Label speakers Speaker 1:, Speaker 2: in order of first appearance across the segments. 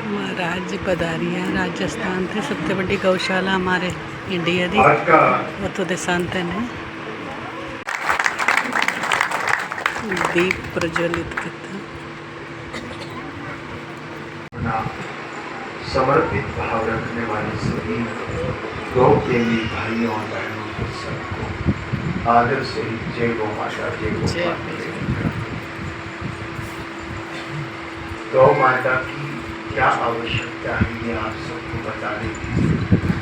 Speaker 1: महाराज जी पधारिया राजस्थान थे सबसे बड़ी गौशाला हमारे इंडिया दी वो तो संत ने दीप प्रज्वलित किया।
Speaker 2: समर्पित भाव रखने वाले सभी गौ प्रेमी भाइयों और बहनों को सबको आदर से जय गौ माता, जय गौ माता। गौ माता की क्या आवश्यकता है ये आप सबको बताने की जरूरत है,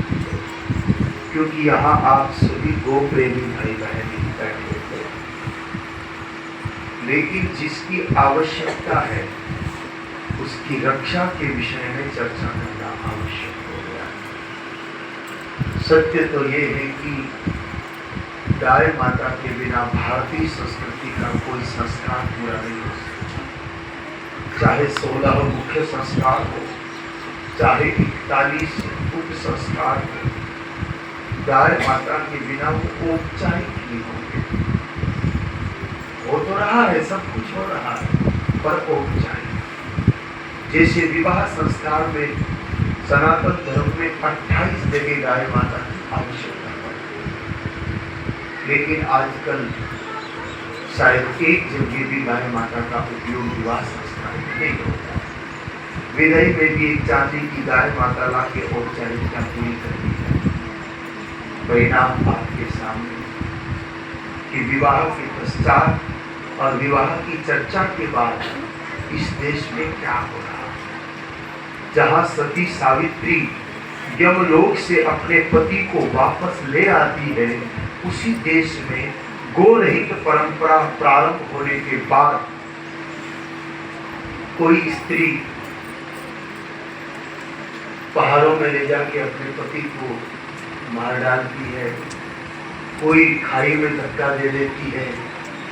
Speaker 2: क्योंकि यहाँ आप सभी गो प्रेमी भाई बहन ही बैठे थे, लेकिन जिसकी आवश्यकता है उसकी रक्षा के विषय में चर्चा करना आवश्यक हो गया है। सत्य तो ये है कि गाय माता के बिना भारतीय संस्कृति का कोई संस्कार पूरा नहीं हो सकता, चाहे 16 मुख्य संस्कार हो, चाहे 41 उप संस्कार हो, गाय माता के बिना वो औपचारिक नहीं होंगे। हो तो रहा है, सब कुछ हो रहा है, पर औपचारिक। जैसे विवाह संस्कार में सनातन धर्म में 28 जगह गाय माता की आवश्यकता पड़ती है, लेकिन आजकल शायद एक जगह भी गाय माता का उपयोग विवाह संस्कार में नहीं होता। विदाई में भी एक चांदी की गाय माता ला के औपचारिकता पूरी करनी है। परिणाम आपके सामने कि विवाह के पश्चात और विवाह की चर्चा के बाद इस देश में क्या हो रहा है, जहां सती सावित्री यमलोक से अपने पति को वापस ले आती है, उसी देश में गोरहित परंपरा प्रारंभ होने के बाद कोई स्त्री पहाड़ों में ले जाके अपने पति को मार डालती है, कोई खाई में धक्का दे देती है,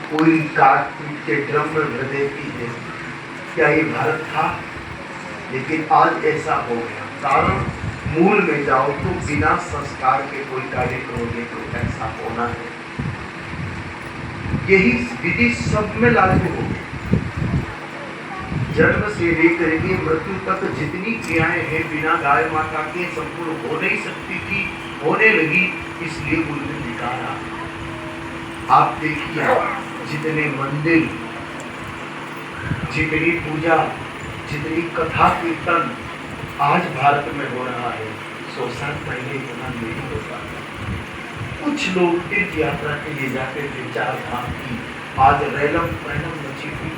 Speaker 2: कोई काट पीट के ड्रम में भर देती है। क्या ये भारत था? लेकिन आज ऐसा हो गया। कारण मूल में जाओ तो बिना संस्कार के कोई कार्य करोगे तो ऐसा होना है। यही विधि सब में लागू हो। जन्म से लेकर के मृत्यु तक जितनी क्रियाएं हैं बिना गाय माता के संपूर्ण हो नहीं सकती थी, होने लगी, इसलिए उन्होंने निकाला। आप देखिए जितने मंदिर, जितनी पूजा, जितनी कथा कीर्तन आज भारत में हो रहा है, 100 साल पहले इतना नहीं होता था। कुछ लोग तीर्थ यात्रा के लिए जाते थे, 4 धाम की, आज रैलम पैलम मची हुई,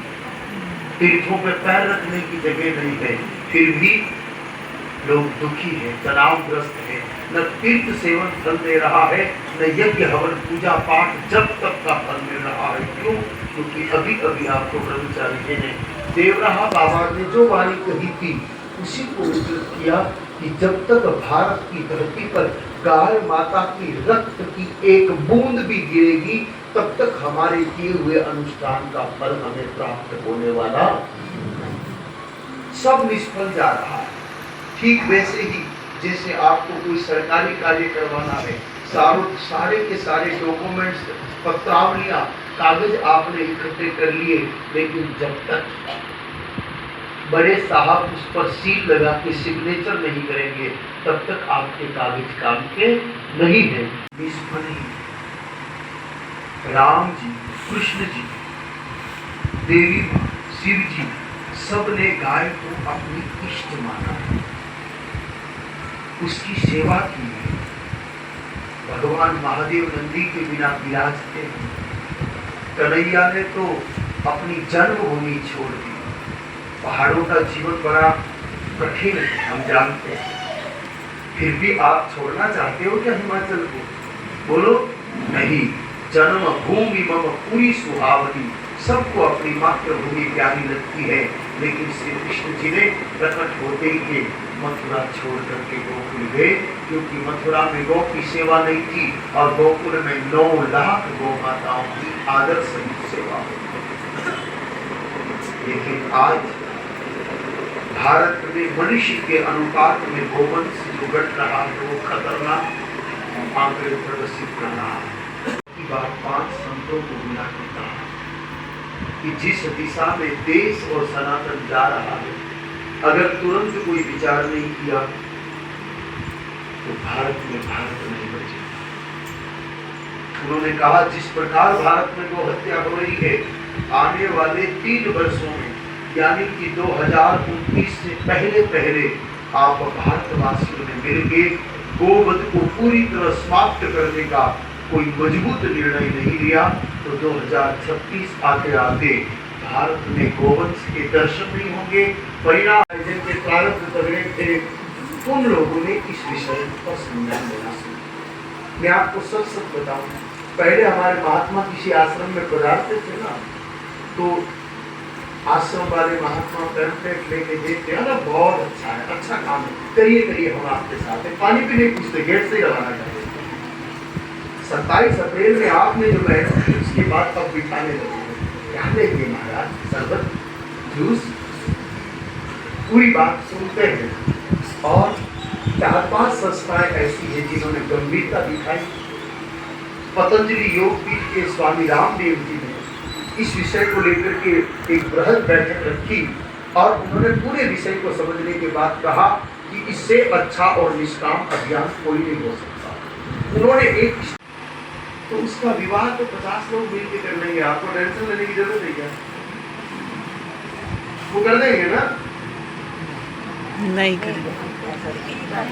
Speaker 2: तीर्थों पे पैर रखने की जगह नहीं है, फिर भी लोग दुखी हैं, तनावग्रस्त हैं। न तीर्थ सेवन फल दे रहा है, न यज्ञ हवन पूजा पाठ जब तक का फल मिल रहा है। क्यों? क्योंकि अभी अभी आपको ब्रह्मचारी जी ने देवराहा बाबा ने जो वाणी कही थी उसी को उद्धृत किया कि जब तक भारत की धरती पर गाय माता की रक्त की एक बूंद भी गिरेगी तब तक हमारे किए हुए अनुष्ठान का फल हमें प्राप्त होने वाला, सब निष्फल जा रहा है। ठीक वैसे ही जैसे आपको कोई सरकारी कार्य करवाना है, सारे के सारे डॉक्यूमेंट्स, पत्रावलियां, कागज आपने इकट्ठे कर लिए, लेकिन जब तक बड़े साहब उस पर सील लगा के सिग्नेचर नहीं करेंगे तब तक आपके कागज काम के नहीं है। निष्फल ही राम जी, कृष्ण जी, देवी मां, शिव जी, सबने गाय को अपनी इष्ट माना है, उसकी सेवा की है। भगवान महादेव नंदी के बिना विराजते हैं। कन्हैया ने तो अपनी जन्मभूमि छोड़ दी। पहाड़ों का जीवन बड़ा कठिन है, हम जानते हैं, फिर भी आप छोड़ना चाहते हो क्या हिमाचल को? बोलो नहीं। जन्मभूमि मम पूरी सुहावनी, सबको अपनी मातृभूमि प्यारी लगती है, लेकिन श्री कृष्ण जी ने प्रकट होते ही मथुरा छोड़ करके गोकुल गए, क्योंकि मथुरा में गौ की सेवा नहीं थी और गोकुल में 9 लाख गौ माताओं की आदर सहित सेवा होती। लेकिन आज भारत में मनुष्य के अनुपात में गोवंश जो घट रहा है वो खतरनाक आंकड़े प्रदर्शित कर रहा है। की बात 5 संतों को बुला के कहा कि जिस दिशा में देश और सनातन जा रहा है अगर तुरंत कोई विचार नहीं किया तो भारत में भारत नहीं बचेगा। उन्होंने कहा जिस प्रकार भारत में गौ हत्या हो रही है, आने वाले 3 वर्षों में यानी कि 2029 से पहले आप भारतवासियों ने मिलकर गोवध को पूरी तरह समाप्त करने का कोई मजबूत निर्णय नहीं लिया तो 2036 आते आते भारत में गोवंश के दर्शन नहीं होंगे। परिणाम जिनके प्रारब्ध तगड़े थे उन लोगों ने इस विषय पर संज्ञान लेना शुरू। मैं आपको सच बताऊं, पहले हमारे महात्मा किसी आश्रम में पधारते थे ना, तो आश्रम वाले महात्मा पैम्फलेट लेके देखते हैं ना, बहुत अच्छा है, अच्छा काम है, करिए हम आपके साथ हैं। पानी भी नहीं पूछते, गेट से ही रवाना करते। 27 अप्रैल में आपने जो बैठक की उसके बाद अब बिठाने लगे, क्या लेंगे महाराज, शरबत, जूस, पूरी बात सुनते हैं। और 4-5 संस्थाएं ऐसी है जिन्होंने गंभीरता दिखाई। पतंजलि योग पीठ के स्वामी रामदेव जी ने इस विषय को लेकर के एक बृहद बैठक रखी और उन्होंने पूरे विषय को समझने के बाद कहा कि इससे अच्छा और निष्काम अभियान कोई नहीं हो सकता। उन्होंने एक तो उसका विवाह तो 50 लोग मिलकर कर लेंगे, आपको टेंशन लेने की जरूरत है क्या? वो कर देंगे ना?
Speaker 1: नहीं करेंगे,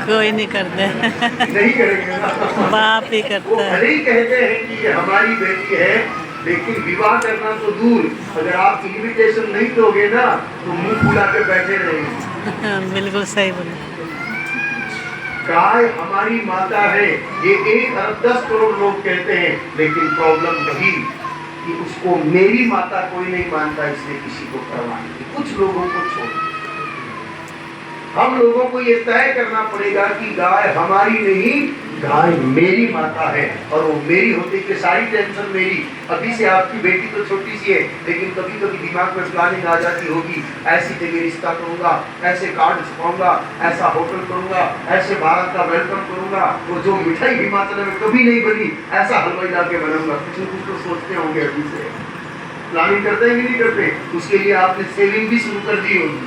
Speaker 1: कोई नहीं करते।
Speaker 2: नहीं करेंगे ना,
Speaker 1: बाप ही करता है।
Speaker 2: भले ही कहते हैं कि ये हमारी बेटी है, लेकिन विवाह करना तो दूर, अगर आप इन्विटेशन नहीं दोगे ना तो मुंह फुला के बैठे रहेंगे।
Speaker 1: बिल्कुल सही बोले।
Speaker 2: गाय हमारी माता है, ये 1 अरब 10 करोड़ लोग कहते हैं, लेकिन प्रॉब्लम वही कि उसको मेरी माता कोई नहीं मानता, इसलिए किसी को परवाह नहीं। कुछ लोगों को छोड़, हम लोगों को ये तय करना पड़ेगा कि गाय हमारी नहीं, गाय मेरी माता है और वो मेरी होती कि सारी टेंशन मेरी। अभी से आपकी बेटी तो छोटी सी है, लेकिन कभी कभी दिमाग में प्लानिंग आ जाती होगी, ऐसी जगह रिश्ता करूंगा, ऐसे कार्ड छपाऊंगा, ऐसा होटल करूंगा, ऐसे भारत का वेलकम करूंगा, वो जो मिठाई हिमाचल में कभी नहीं बनी ऐसा हलवाई लाके बनाऊंगा। कुछ न कुछ तो सोचते होंगे, अभी से प्लानिंग करते हैं कि नहीं करते? उसके लिए आपने सेविंग भी शुरू कर दी होगी,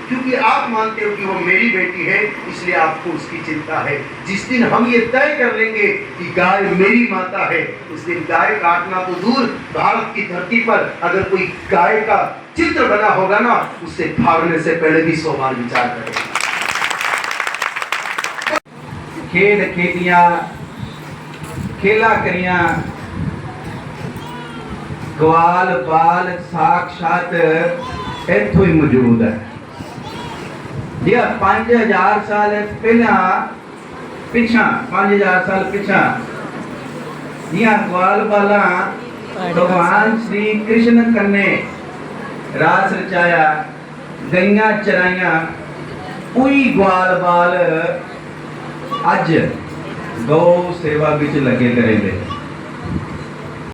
Speaker 2: क्योंकि आप मानते हो कि वो मेरी बेटी है, इसलिए आपको उसकी चिंता है। जिस दिन हम ये तय कर लेंगे कि गाय मेरी माता है, उस दिन गाय काटना तो दूर, भारत की धरती पर अगर कोई गाय का चित्र बना होगा ना, उससे भागने से पहले भी 100 बार विचार करेगा।
Speaker 3: खेड खेतियां खेला करियां, ग्वाल बाल साक्षात इत्थों ही मौजूद है। जी 5000 साल पिछा 5000 साल पिछा ग्वाल बाला भगवान श्री कृष्ण कन्ने रास रचाया, गईयां चराइया, उही ग्वाल बाल अज गौ सेवा विच लगे करेंदे।